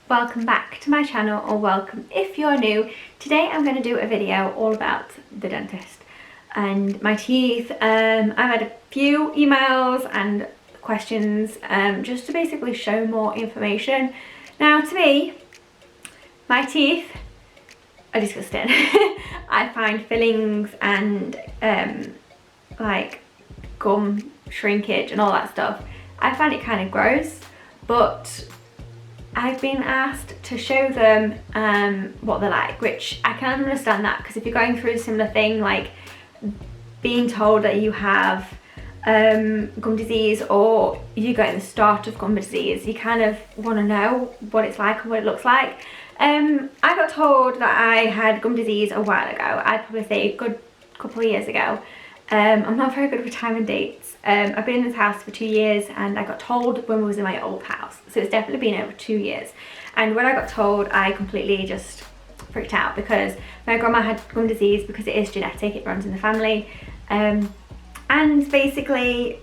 welcome back to my channel, or welcome if you're new. Today I'm going to do a video all about the dentist and my teeth. I've had a few emails and questions just to basically show more information. Now, to me, my teeth are disgusting. I find fillings and like gum shrinkage and all that stuff, I find it kind of gross, but I've been asked to show them what they're like, which I can understand that, because if you're going through a similar thing, like being told that you have gum disease, or you're getting the start of gum disease, you kind of want to know what it's like and what it looks like. I got told that I had gum disease a while ago. I'd probably say a good couple of years ago. I'm not very good with time and dates. I've been in this house for 2 years, and I got told when we was in my old house, so it's definitely been over 2 years. And when I got told, I completely just freaked out, because my grandma had gum disease, because it is genetic, it runs in the family, and basically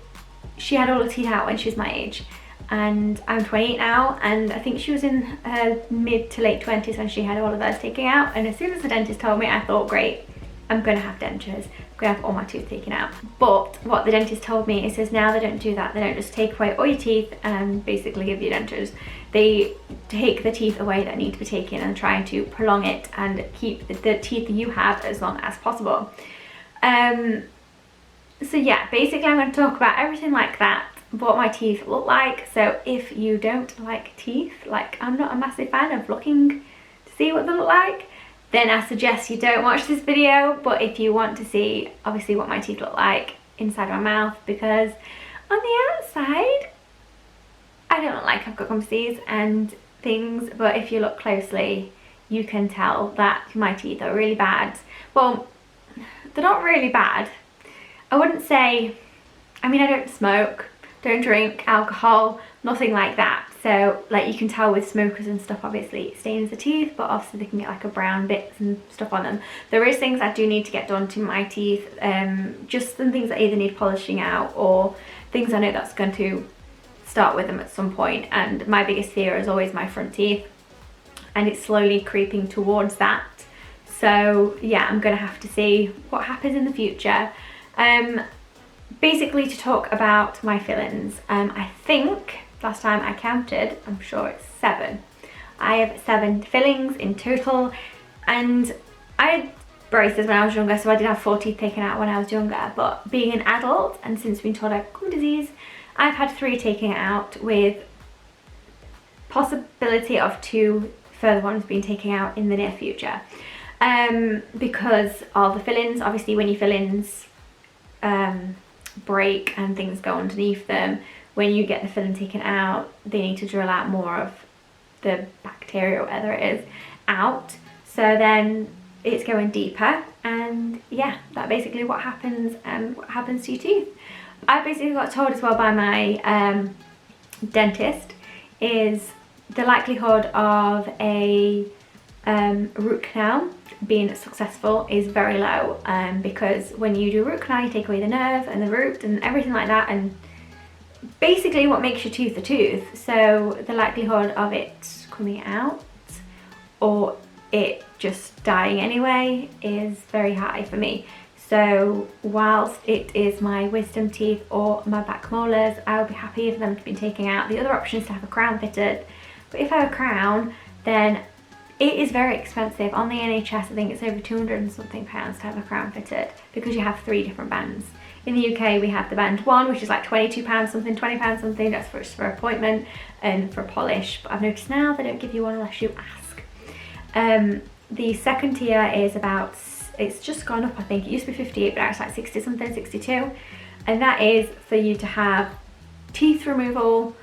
she had all her teeth out when she was my age, and I'm 28 now, and I think she was in her mid to late 20s when she had all of hers taken out. And as soon as the dentist told me, I thought, great, I'm gonna have dentures, I'm gonna have all my teeth taken out. But what the dentist told me is, now they don't do that. They don't just take away all your teeth and basically give you dentures. They take the teeth away that need to be taken and try to prolong it and keep the teeth that you have as long as possible. So yeah, basically I'm going to talk about everything like that, what my teeth look like. So if you don't like teeth, like I'm not a massive fan of looking to see what they look like, then I suggest you don't watch this video. But if you want to see obviously what my teeth look like inside my mouth, because on the outside I don't look like I've got gum disease and things, but if you look closely you can tell that my teeth are really bad. Well, they're not really bad. I wouldn't say, I mean, I don't smoke, don't drink alcohol, nothing like that. So like you can tell with smokers and stuff, obviously it stains the teeth, but obviously they can get like a brown bits and stuff on them. There is things I do need to get done to my teeth, just some things that either need polishing out, or things I know that's going to start with them at some point. And my biggest fear is always my front teeth, and it's slowly creeping towards that. So yeah, I'm gonna have to see what happens in the future. Basically, to talk about my fillings, I think last time I counted, I'm sure it's 7. I have 7 fillings in total, and I had braces when I was younger, so I did have 4 teeth taken out when I was younger. But being an adult, and since being told I have gum disease, I've had 3 taken out, with possibility of 2 further ones being taken out in the near future. Because of the fillings, obviously when your fillings break and things go underneath them, when you get the filling taken out, they need to drill out more of the bacteria or whatever it is out, so then it's going deeper. And yeah, that's basically what happens, and what happens to your teeth. I basically got told as well by my dentist is the likelihood of a root canal being successful is very low, because when you do a root canal, you take away the nerve and the root and everything like that, and basically what makes your tooth a tooth. So the likelihood of it coming out, or it just dying anyway, is very high for me. So whilst it is my wisdom teeth or my back molars, I would be happy for them to be taken out. The other option is to have a crown fitted, but if I have a crown, then it is very expensive. On the NHS, I think it's over 200 and something pounds to have a crown fitted, because you have 3 different bands. In the UK, we have the band 1, which is like £22 something, £20 something. That's for appointment and for polish. But I've noticed now they don't give you one unless you ask. The second tier is about, it's just gone up, I think. It used to be 58, but now it's like 60 something, 62. And that is for you to have teeth removal,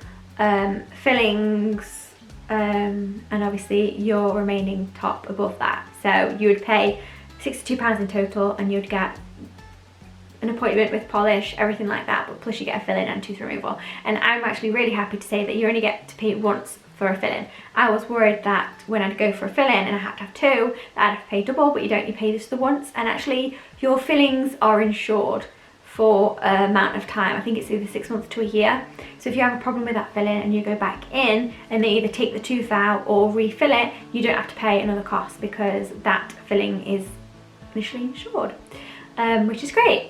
fillings, and obviously your remaining top above that. So you would pay £62 in total, and you'd get an appointment with polish, everything like that, but plus you get a filling and tooth removal. And I'm actually really happy to say that you only get to pay once for a filling. I was worried that when I'd go for a filling and I had to have 2, that I'd have to pay double, but you don't, you pay just the once. And actually your fillings are insured for an amount of time. I think it's either 6 months to a year. So if you have a problem with that filling and you go back in and they either take the tooth out or refill it, you don't have to pay another cost because that filling is initially insured, which is great.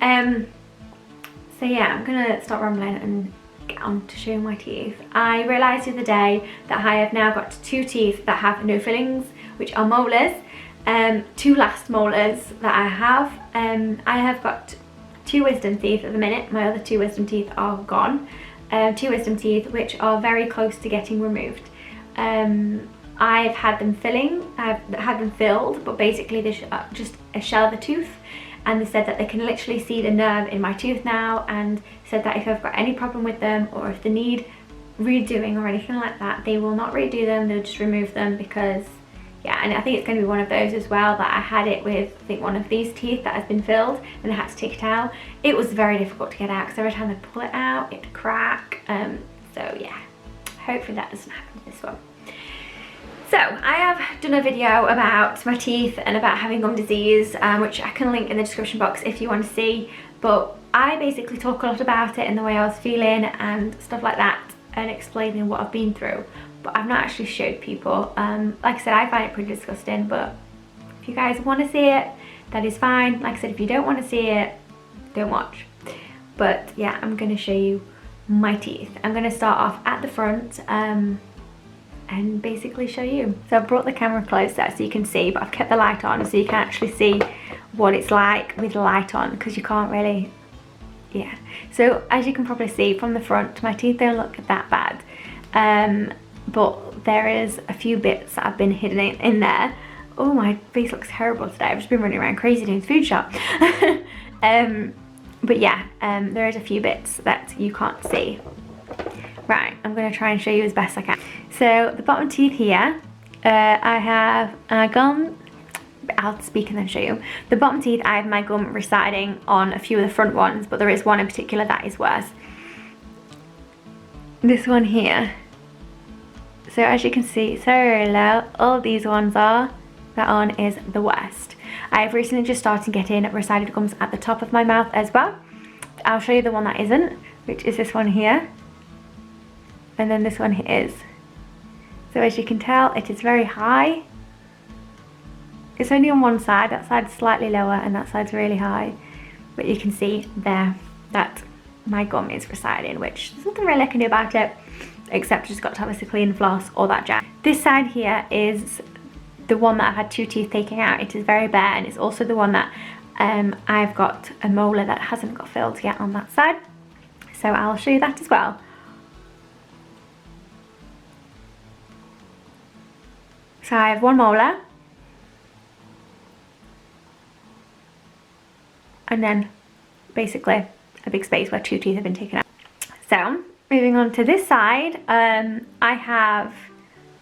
So yeah, I'm gonna start rambling and get on to showing my teeth. I realised the other day that I have now got 2 teeth that have no fillings, which are molars. 2 last molars that I have got 2 wisdom teeth at the minute. My other 2 wisdom teeth are gone. 2 wisdom teeth which are very close to getting removed. I've had them filled, but basically they're just a shell of the tooth, and they said that they can literally see the nerve in my tooth now, and said that if I've got any problem with them or if they need redoing or anything like that, they will not redo them, they'll just remove them. Because yeah, and I think it's going to be one of those as well, that I had it with, I think, one of these teeth that has been filled and I had to take it out. It was very difficult to get out because every time I pull it out it'd crack. So yeah, hopefully that doesn't happen with this one. So I have done a video about my teeth and about having gum disease, which I can link in the description box if you want to see, but I basically talk a lot about it and the way I was feeling and stuff like that, and explaining what I've been through. But I've not actually showed people. Like I said, I find it pretty disgusting, but if you guys want to see it, that is fine. Like I said, if you don't want to see it, don't watch. But yeah, I'm going to show you my teeth. I'm going to start off at the front and basically show you. So I've brought the camera closer so you can see, but I've kept the light on so you can actually see what it's like with the light on, because you can't really, yeah. So as you can probably see from the front, my teeth don't look that bad. But there is a few bits that have been hidden in there. Oh, my face looks terrible today. I've just been running around crazy doing food shop. But yeah, there is a few bits that you can't see. Right, I'm going to try and show you as best I can. So the bottom teeth here, I have gum. I'll speak and then show you. The bottom teeth, I have my gum residing on a few of the front ones, but there is one in particular that is worse. This one here. So as you can see, it's very low. All these ones are. That one is the worst. I've recently just started getting resided gums at the top of my mouth as well. I'll show you the one that isn't, which is this one here. And then this one is. So as you can tell, it is very high. It's only on one side. That side's slightly lower and that side's really high. But you can see there that my gum is residing, which there's nothing really I can do about it, except just got to have a clean floss or that jazz. This side here is the one that I've had 2 teeth taken out. It is very bare, and it's also the one that I've got a molar that hasn't got filled yet on that side. So I'll show you that as well. So I have 1 molar, and then basically a big space where 2 teeth have been taken out. So moving on to this side, I have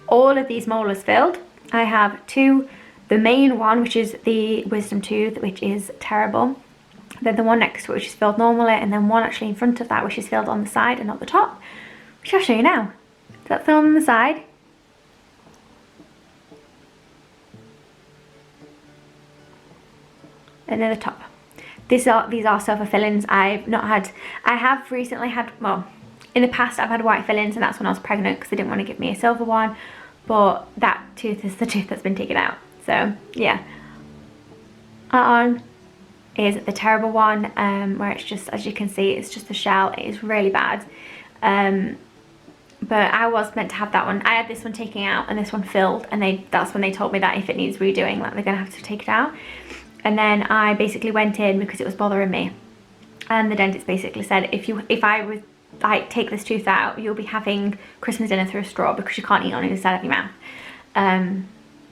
all of these molars filled. I have 2, the main one, which is the wisdom tooth, which is terrible. Then the one next to it, which is filled normally, and then one actually in front of that, which is filled on the side and not the top, which I'll show you now. So that's the one on the side. And then the top. These are silver fillings. I have recently had, well, in the past I've had white fillings, and that's when I was pregnant because they didn't want to give me a silver one. But that tooth is the tooth that's been taken out. So yeah, that one is the terrible one, where it's just, as you can see, it's just a shell. It is really bad. But I was meant to have that one. I had this one taken out and this one filled, and that's when they told me that if it needs redoing, that they're gonna have to take it out. And then I basically went in because it was bothering me, and the dentist basically said, if I was like take this tooth out, you'll be having Christmas dinner through a straw because you can't eat on either side of your mouth.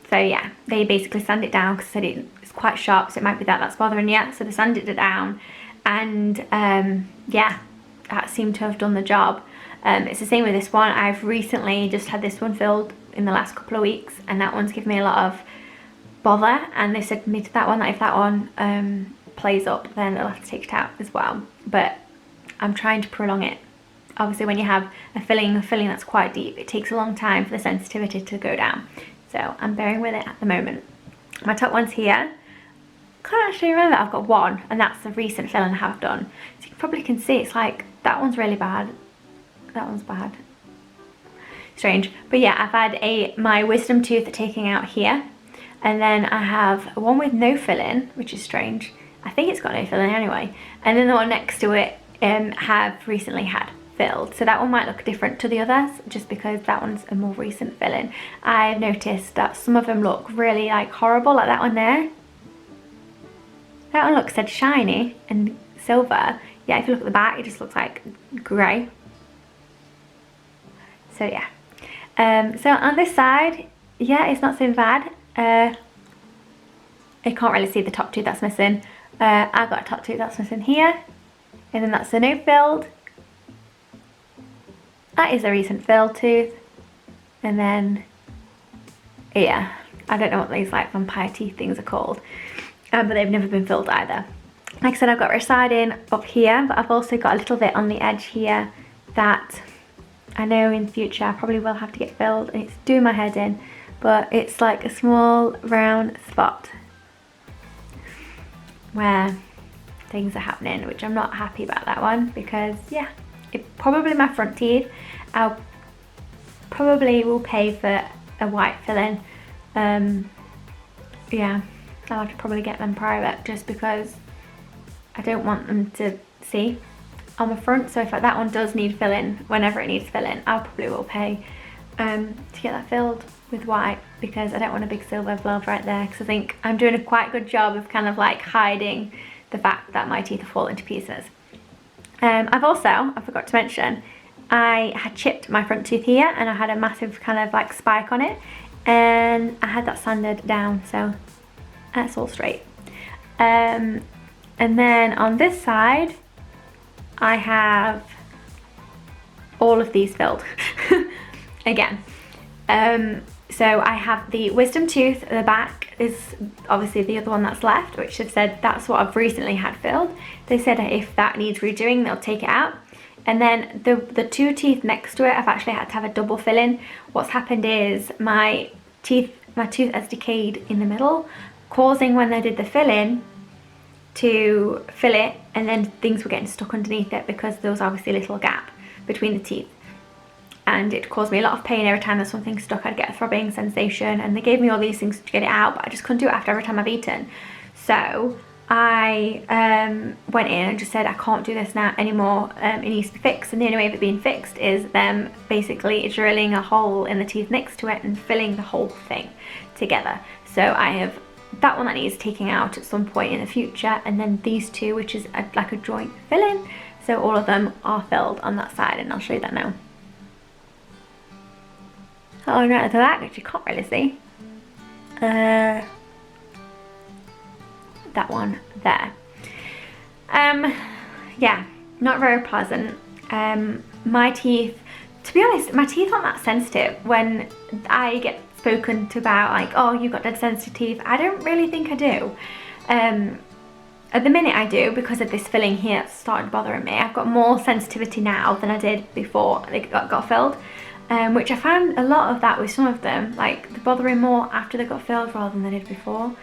So yeah, they basically sanded it down because they said it's quite sharp, so it might be that's bothering you. So they sanded it down, and yeah, that seemed to have done the job. It's the same with this one. I've recently just had this one filled in the last couple of weeks, and that one's given me a lot of bother, and they said to me to that one that if that one plays up, then they'll have to take it out as well. But I'm trying to prolong it. Obviously when you have a filling that's quite deep, it takes a long time for the sensitivity to go down. So I'm bearing with it at the moment. My top one's here. can't actually remember. I've got one, and that's the recent filling I have done. So you probably can see it's like, that one's really bad. That one's bad. Strange. But yeah, I've had my wisdom tooth taken out here. And then I have one with no filling, which is strange. I think it's got no filling anyway. And then the one next to it have recently had filled. So that one might look different to the others just because that one's a more recent filling. I've noticed that some of them look really like horrible, like that one there. That one looks dead shiny and silver. Yeah, if you look at the back, it just looks like grey. So yeah. So on this side, yeah, it's not so bad. I can't really see the top tooth that's missing. I've got a top tooth that's missing here. And then that's the no filled. That is a recent filled tooth. And then, yeah, I don't know what these like vampire teeth things are called. But they've never been filled either. Like I said, I've got residing up here, but I've also got a little bit on the edge here that I know in the future I probably will have to get filled, and it's doing my head in, but it's like a small round spot where things are happening, which I'm not happy about that one because yeah, it probably my front teeth. I'll probably will pay for a white filling. Yeah, I'll have to probably get them private just because I don't want them to see on the front. So if that one does need filling, whenever it needs filling, I'll probably will pay to get that filled with white because I don't want a big silver blob right there, because I think I'm doing a quite good job of kind of like hiding the fact that my teeth are falling to pieces. I forgot to mention, I had chipped my front tooth here and I had a massive kind of like spike on it, and I had that sanded down, so that's all straight. And then on this side I have all of these filled again. So I have the wisdom tooth at the back is obviously the other one that's left, which they've said that's what I've recently had filled. They said if that needs redoing, they'll take it out. And then the two teeth next to it, I've actually had to have a double filling. What's happened is my tooth has decayed in the middle, causing when they did the filling to fill it, and then things were getting stuck underneath it because there was obviously a little gap between the teeth. And it caused me a lot of pain every time there's something stuck. I'd get a throbbing sensation, and they gave me all these things to get it out, but I just couldn't do it after every time I've eaten. So I went in and just said I can't do this now anymore, it needs to be fixed, and the only way of it being fixed is them basically drilling a hole in the teeth next to it and filling the whole thing together. So I have that one that needs taking out at some point in the future, and then these two, which is like a joint filling. So all of them are filled on that side, and I'll show you that now. Oh, right at the back, which you can't really see. That one there. Yeah, not very pleasant. My teeth, to be honest, my teeth aren't that sensitive. When I get spoken to about like, oh, you've got dead sensitive teeth, I don't really think I do. At the minute I do, because of this filling here, it's started bothering me. I've got more sensitivity now than I did before they got filled. Which I found a lot of that with some of them, like they're bothering more after they got filled rather than they did before.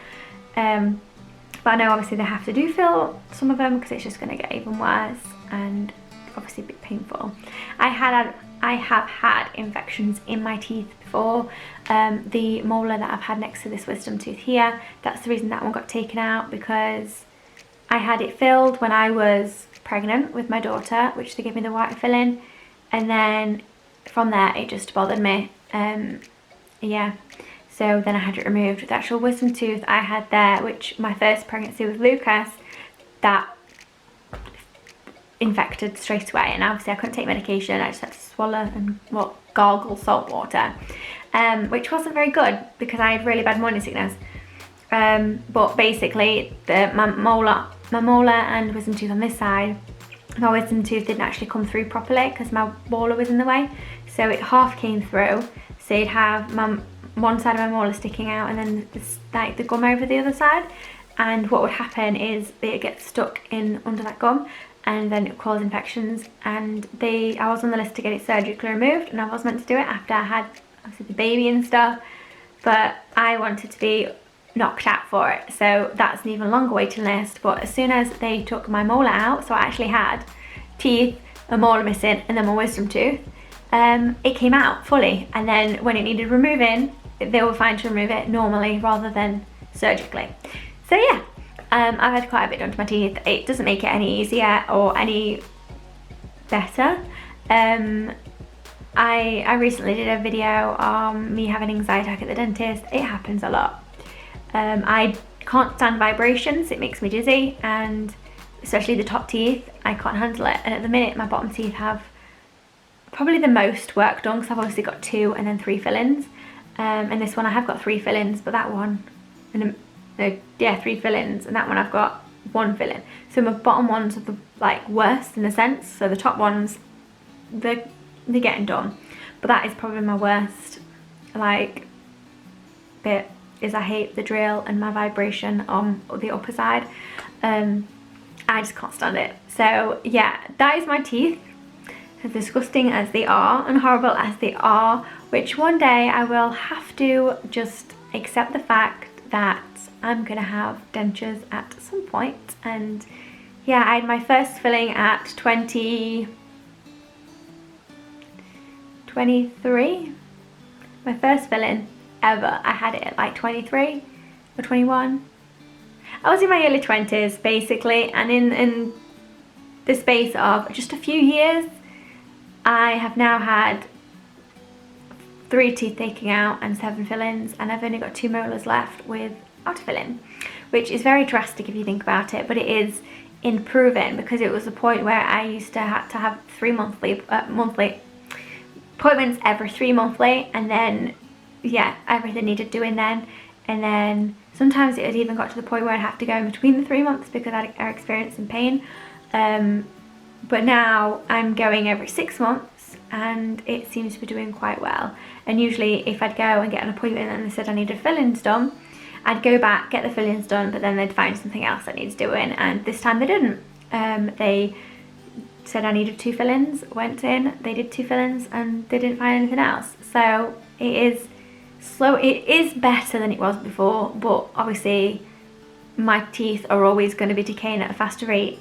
But I know obviously they have to do fill some of them because it's just going to get even worse and obviously a bit painful. I have had infections in my teeth before. The molar that I've had next to this wisdom tooth here, that's the reason that one got taken out, because I had it filled when I was pregnant with my daughter, which they gave me the white filling, and then from there it just bothered me. Yeah, so then I had it removed. The actual wisdom tooth I had there, which my first pregnancy with Lucas, that infected straight away, and obviously I couldn't take medication. I just had to swallow and gargle salt water, which wasn't very good because I had really bad morning sickness. But basically my molar and wisdom tooth on this side, my wisdom tooth didn't actually come through properly because my molar was in the way, so it half came through. So you'd have one side of my molar sticking out and then like the gum over the other side, and what would happen is it gets stuck in under that gum, and then it cause infections. And I was on the list to get it surgically removed, and I was meant to do it after I had obviously the baby and stuff, but I wanted to be knocked out for it. So that's an even longer waiting list. But as soon as they took my molar out, so I actually had teeth, a molar missing, and then my wisdom tooth, it came out fully. And then when it needed removing, they were fine to remove it normally rather than surgically. So yeah, I've had quite a bit done to my teeth. It doesn't make it any easier or any better. I recently did a video on me having an anxiety attack at the dentist. It happens a lot. I can't stand vibrations, it makes me dizzy, and especially the top teeth, I can't handle it. And at the minute my bottom teeth have probably the most work done, because I've obviously got 2 and then 3 fillings. And this one I have got 3 fillings, but that one, yeah, 3 fillings, and that one I've got 1 filling. So my bottom ones are the like worst in a sense. So the top ones, they're getting done, but that is probably my worst like bit, is I hate the drill and my vibration on the upper side. I just can't stand it. So yeah, that is my teeth, as disgusting as they are and horrible as they are, which one day I will have to just accept the fact that I'm gonna have dentures at some point. And yeah, I had my first filling at 23. My first filling ever. I had it at like 23 or 21. I was in my early 20s basically, and in the space of just a few years, I have now had 3 teeth taken out and 7 fillings, and I've only got 2 molars left without a filling, which is very drastic if you think about it, but it is improving, because it was a point where I used to have 3 monthly appointments every 3 monthly, and then yeah, everything needed doing then, and then sometimes it had even got to the point where I'd have to go in between the 3 months because I'd experiencing pain. But now I'm going every 6 months, and it seems to be doing quite well. And usually if I'd go and get an appointment and they said I needed fillings done, I'd go back, get the fillings done, but then they'd find something else that needs doing, and this time they didn't. They said I needed 2 fillings, went in, they did 2 fillings, and they didn't find anything else. So it is slow. It is better than it was before, but obviously my teeth are always going to be decaying at a faster rate,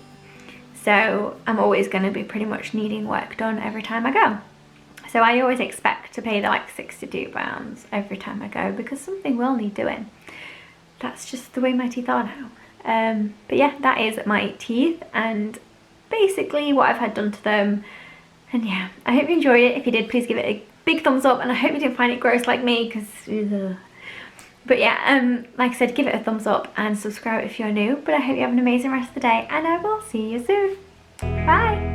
so I'm always going to be pretty much needing work done every time I go. So I always expect to pay the like £62 every time I go, because something will need doing. That's just the way my teeth are now. But yeah, that is my teeth and basically what I've had done to them. And yeah, I hope you enjoyed it. If you did, please give it a big thumbs up, and I hope you didn't find it gross like me, because but yeah, like I said, give it a thumbs up and subscribe if you're new. But I hope you have an amazing rest of the day, and I will see you soon. Bye.